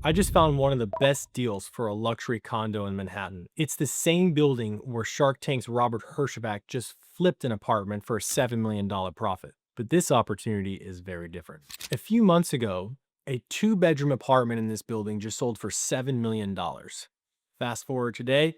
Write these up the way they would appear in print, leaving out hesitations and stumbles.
I just found one of the best deals for a luxury condo in Manhattan. It's the same building where Shark Tank's Robert Herjavec just flipped an apartment for a $7 million profit. But this opportunity is very different. A few months ago, a two-bedroom apartment in this building just sold for $7 million. Fast forward today,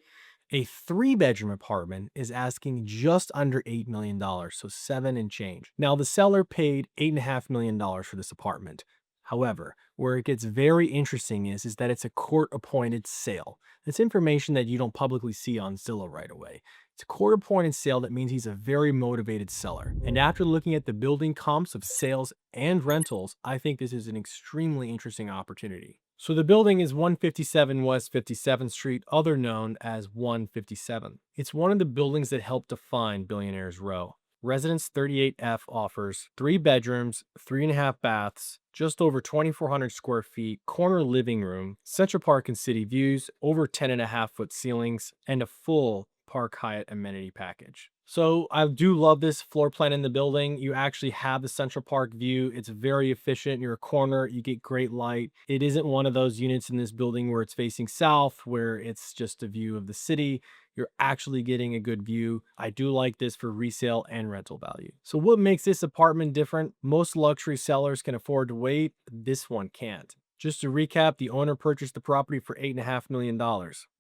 a three-bedroom apartment is asking just under $8 million, so seven and change. Now, the seller paid $8.5 million for this apartment. However, where it gets very interesting is that it's a court-appointed sale. That's information that you don't publicly see on Zillow right away. It's a court-appointed sale. That means he's a very motivated seller. And after looking at the building comps of sales and rentals, I think this is an extremely interesting opportunity. So the building is 157 West 57th Street, other known as 157. It's one of the buildings that helped define Billionaires Row. Residence 38F offers 3 bedrooms, 3.5 baths, just over 2,400 square feet, corner living room, Central Park and city views, over 10.5-foot ceilings, and a full Park Hyatt amenity package. So I do love this floor plan in the building. You actually have the Central Park view. It's very efficient. You're a corner, you get great light. It isn't one of those units in this building where it's facing south, where it's just a view of the city. You're actually getting a good view. I do like this for resale and rental value. So what makes this apartment different? Most luxury sellers can afford to wait. This one can't. Just to recap, the owner purchased the property for $8.5 million.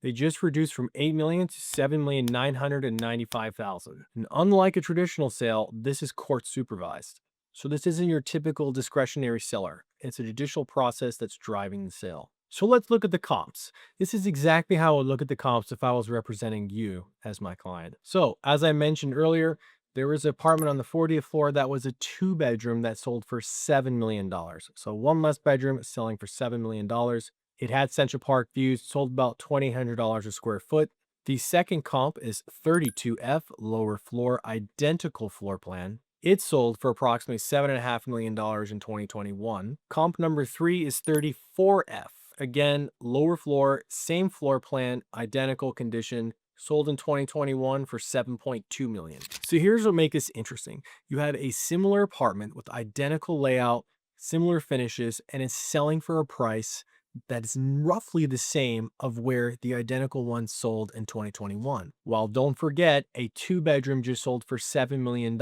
They just reduced from $8 million to $7,995,000. And unlike a traditional sale, this is court supervised. So this isn't your typical discretionary seller. It's a judicial process that's driving the sale. So let's look at the comps. This is exactly how I would look at the comps if I was representing you as my client. So as I mentioned earlier, there was an apartment on the 40th floor that was a two-bedroom that sold for $7 million. So one less bedroom selling for $7 million. It had Central Park views, sold about $2,800 a square foot. The second comp is 32F, lower floor, identical floor plan. It sold for approximately $7.5 million in 2021. Comp number 3 is 34F. Again, lower floor, same floor plan, identical condition, sold in 2021 for $7.2 million. So here's what makes this interesting. You have a similar apartment with identical layout, similar finishes, and it's selling for a price that is roughly the same of where the identical one sold in 2021. While don't forget, a two-bedroom just sold for $7 million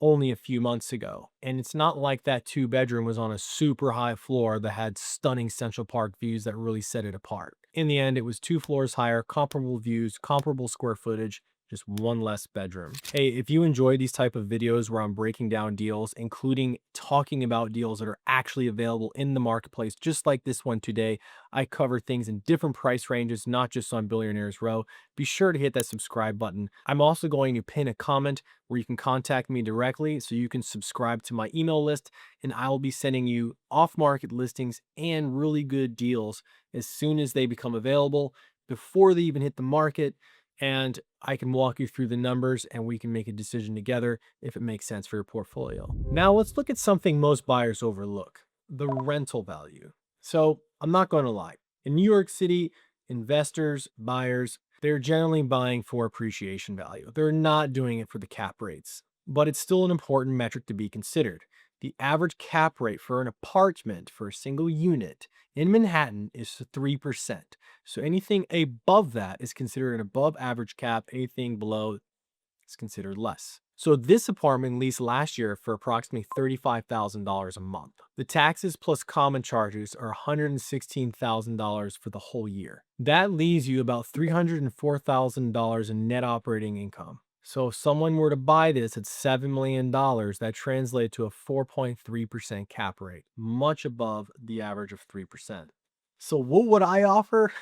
only a few months ago. And it's not like that two-bedroom was on a super high floor that had stunning Central Park views that really set it apart. In the end, it was 2 floors higher, comparable views, comparable square footage, just one less bedroom. Hey, if you enjoy these type of videos where I'm breaking down deals, including talking about deals that are actually available in the marketplace, just like this one today, I cover things in different price ranges, not just on Billionaires Row. Be sure to hit that subscribe button. I'm also going to pin a comment where you can contact me directly so you can subscribe to my email list, and I will be sending you off-market listings and really good deals as soon as they become available, before they even hit the market. And I can walk you through the numbers and we can make a decision together if it makes sense for your portfolio. Now let's look at something most buyers overlook: the rental value. So I'm not going to lie. In New York City, investors, buyers, they're generally buying for appreciation value. They're not doing it for the cap rates, but it's still an important metric to be considered. The average cap rate for an apartment for a single unit in Manhattan is 3%. So anything above that is considered an above average cap. Anything below is considered less. So this apartment leased last year for approximately $35,000 a month. The taxes plus common charges are $116,000 for the whole year. That leaves you about $304,000 in net operating income. So if someone were to buy this at $7 million, that translates to a 4.3% cap rate, much above the average of 3%. So what would I offer?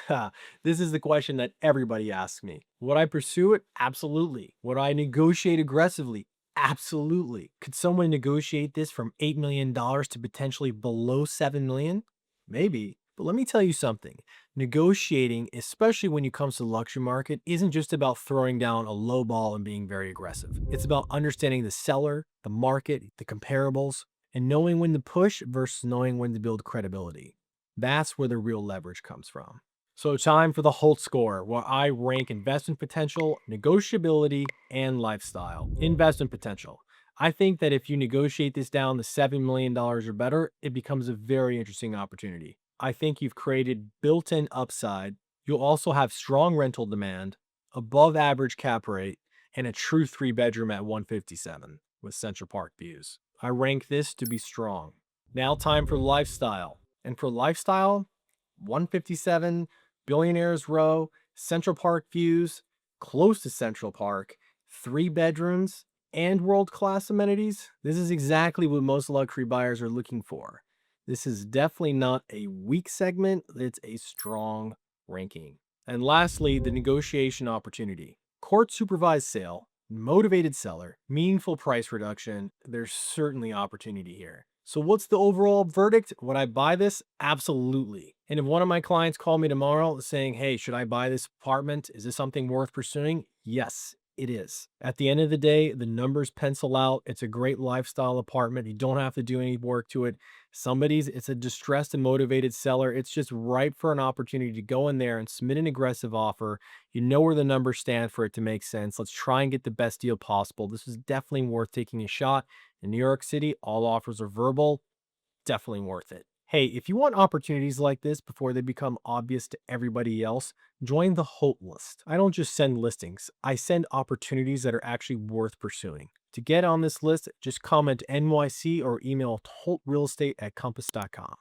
This is the question that everybody asks me. Would I pursue it? Absolutely. Would I negotiate aggressively? Absolutely. Could someone negotiate this from $8 million to potentially below $7 million? Maybe. But let me tell you something. Negotiating, especially when it comes to the luxury market, isn't just about throwing down a low ball and being very aggressive. It's about understanding the seller, the market, the comparables, and knowing when to push versus knowing when to build credibility. That's where the real leverage comes from. So time for the Holt Score, where I rank investment potential, negotiability, and lifestyle. Investment potential. I think that if you negotiate this down to $7 million or better, it becomes a very interesting opportunity. I think you've created built-in upside. You'll also have strong rental demand, above average cap rate, and a true 3-bedroom at 157 with Central Park views. I rank this to be strong. Now time for lifestyle. And for lifestyle, 157, Billionaires Row, Central Park views, close to Central Park, 3 bedrooms, and world-class amenities. This is exactly what most luxury buyers are looking for. This is definitely not a weak segment, it's a strong ranking. And lastly, the negotiation opportunity. Court supervised sale, motivated seller, meaningful price reduction. There's certainly opportunity here. So what's the overall verdict? Would I buy this? Absolutely. And if one of my clients call me tomorrow saying, hey, should I buy this apartment? Is this something worth pursuing? Yes, it is. At the end of the day, the numbers pencil out. It's a great lifestyle apartment. You don't have to do any work to it. It's a distressed and motivated seller. It's just ripe for an opportunity to go in there and submit an aggressive offer. You know where the numbers stand for it to make sense. Let's try and get the best deal possible. This is definitely worth taking a shot. In New York City, all offers are verbal. Definitely worth it. Hey, if you want opportunities like this before they become obvious to everybody else, join the Holt list. I don't just send listings, I send opportunities that are actually worth pursuing. To get on this list, just comment NYC or email holtrealestate@compass.com.